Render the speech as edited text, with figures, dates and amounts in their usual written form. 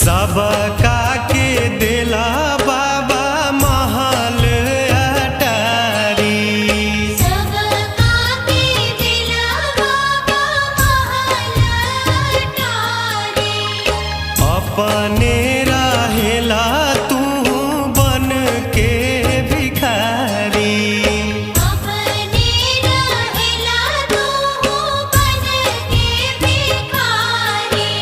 सबका के दिला बाबा महल अटारी। सबका के दिला बाबा महल अटारी। अपने रहेला तू बन के भिखारी। अपने रहेला तू बन के भिखारी।